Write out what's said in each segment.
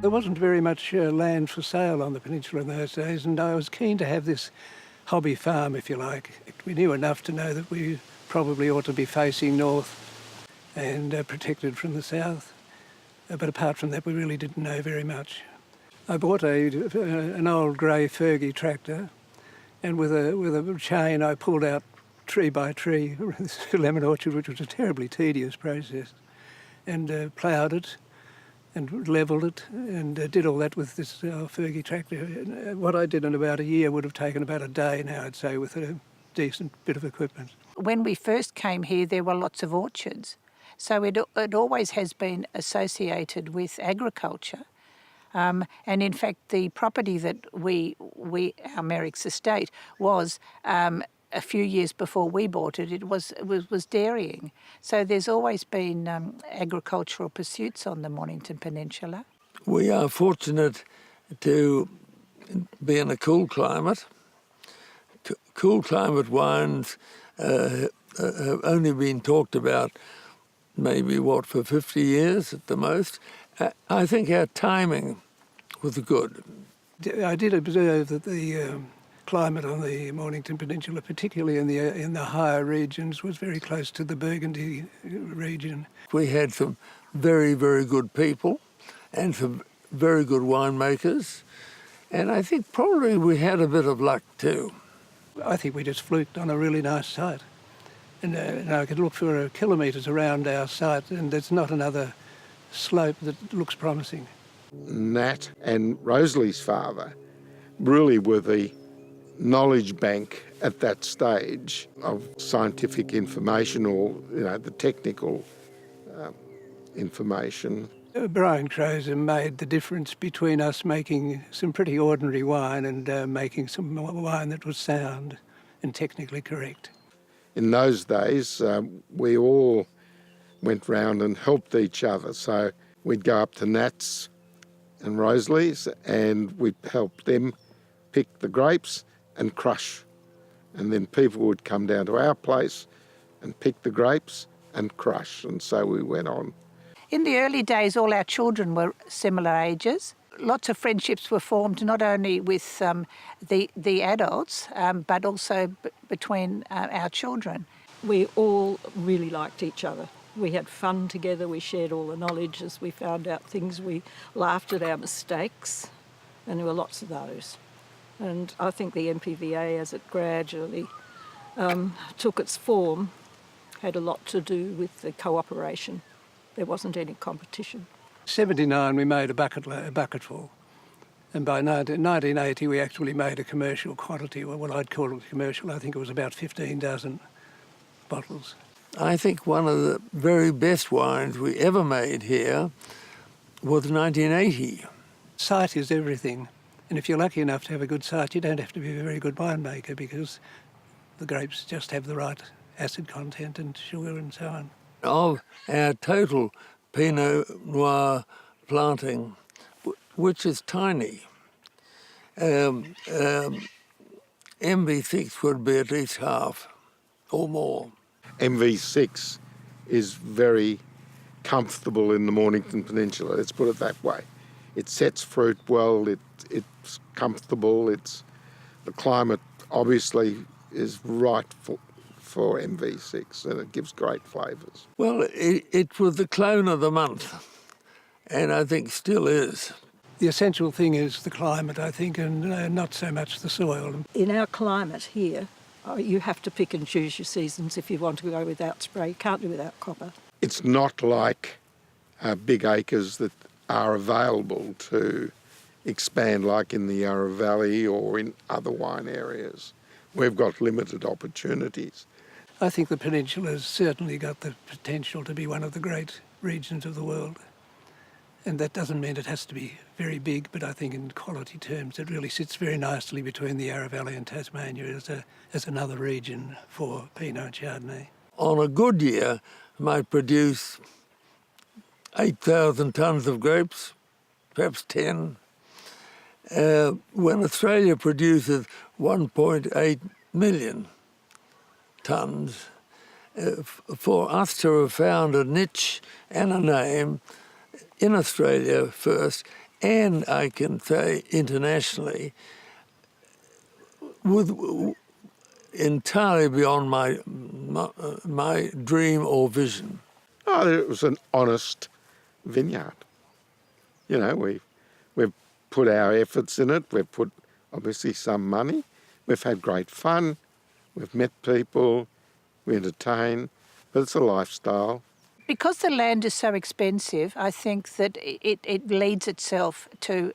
There wasn't very much land for sale on the peninsula in those days, and I was keen to have this hobby farm, if you like. We knew enough to know that we probably ought to be facing north and protected from the south. But apart from that, we really didn't know very much. I bought an old grey Fergie tractor, and with a chain I pulled out tree by tree this lemon orchard, which was a terribly tedious process, and ploughed it and levelled it, and did all that with this Fergie tractor. What I did in about a year would have taken about a day now, I'd say, with a decent bit of equipment. When we first came here, there were lots of orchards. So it always has been associated with agriculture. And in fact, the property that our Merricks Estate was a few years before we bought it, it was dairying. So there's always been agricultural pursuits on the Mornington Peninsula. We are fortunate to be in a cool climate. Cool climate wines have only been talked about maybe, for 50 years at the most. I think our timing was good. I did observe that the climate on the Mornington Peninsula, particularly in the higher regions, was very close to the Burgundy region. We had some very, very good people and some very good winemakers, and I think probably we had a bit of luck too. I think we just fluked on a really nice site. And I could look for kilometres around our site, and there's not another slope that looks promising. Nat and Rosalie's father really were the knowledge bank at that stage of scientific information, or the technical information. Brian Crozer made the difference between us making some pretty ordinary wine and making some wine that was sound and technically correct. In those days, we all went round and helped each other. So we'd go up to Nat's and Rosalie's and we'd help them pick the grapes and crush. And then people would come down to our place and pick the grapes and crush. And so we went on. In the early days, all our children were similar ages. Lots of friendships were formed, not only with the adults, but also between our children. We all really liked each other. We had fun together, we shared all the knowledge as we found out things, we laughed at our mistakes, and there were lots of those. And I think the MPVA, as it gradually took its form, had a lot to do with the cooperation. There wasn't any competition. 1979 we made a bucketful, and by 1980 we actually made a commercial quantity, or what I'd call it commercial. I think it was about 15 dozen bottles. I think one of the very best wines we ever made here was 1980. Site is everything, and if you're lucky enough to have a good site, you don't have to be a very good winemaker, because the grapes just have the right acid content and sugar and so on. Of our total Pinot Noir planting, which is tiny, MV6 would be at least half or more. MV6 is very comfortable in the Mornington Peninsula, let's put it that way. It sets fruit well, it's comfortable, the climate obviously is right for MV6, and it gives great flavours. Well, it was the clone of the month, and I think still is. The essential thing is the climate, I think, and not so much the soil. In our climate here, you have to pick and choose your seasons if you want to go without spray. You can't do without copper. It's not like big acres that are available to expand like in the Yarra Valley or in other wine areas. We've got limited opportunities. I think the peninsula has certainly got the potential to be one of the great regions of the world. And that doesn't mean it has to be very big, but I think in quality terms it really sits very nicely between the Yarra Valley and Tasmania as another region for Pinot and Chardonnay. On a good year, might produce 8,000 tonnes of grapes, perhaps 10. When Australia produces 1.8 million tonnes, for us to have found a niche and a name in Australia first and I can say internationally, entirely beyond my dream or vision. Oh, it was an honest vineyard. You know, we've put our efforts in it. We've put obviously some money. We've had great fun. We've met people. We entertain. But it's a lifestyle. Because the land is so expensive, I think that it leads itself to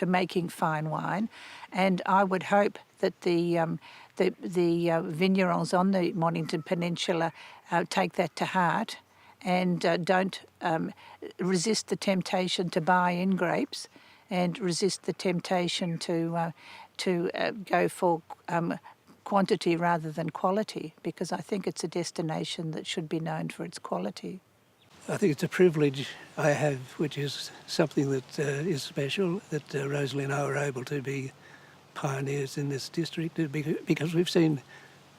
making fine wine, and I would hope that the vignerons on the Mornington Peninsula take that to heart and don't resist the temptation to buy in grapes and resist the temptation to go for quantity rather than quality, because I think it's a destination that should be known for its quality. I think it's a privilege I have, which is something that is special, that Rosalie and I were able to be pioneers in this district, because we've seen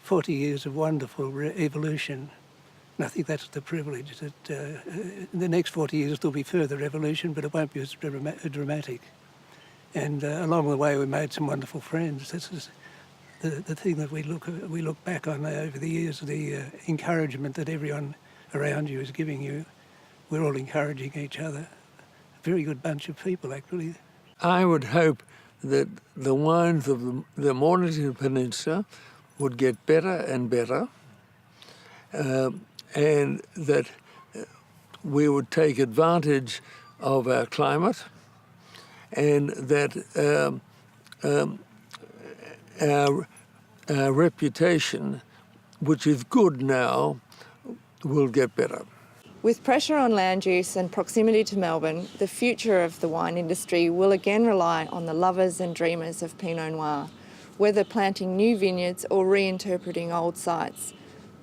40 years of wonderful evolution. And I think that's the privilege, that in the next 40 years there'll be further evolution, but it won't be as dramatic. And along the way we made some wonderful friends. This is the thing that we look back on over the years, the encouragement that everyone around you is giving you. We're all encouraging each other. A very good bunch of people, actually. I would hope that the wines of the Mornington Peninsula would get better and better, and that we would take advantage of our climate, and that our reputation, which is good now, will get better. With pressure on land use and proximity to Melbourne, the future of the wine industry will again rely on the lovers and dreamers of Pinot Noir, whether planting new vineyards or reinterpreting old sites.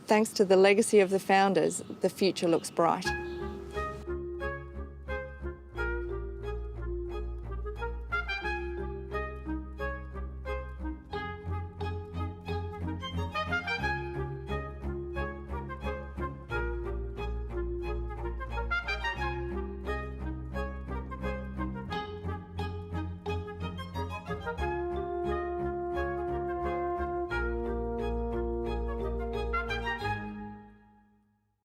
Thanks to the legacy of the founders, the future looks bright.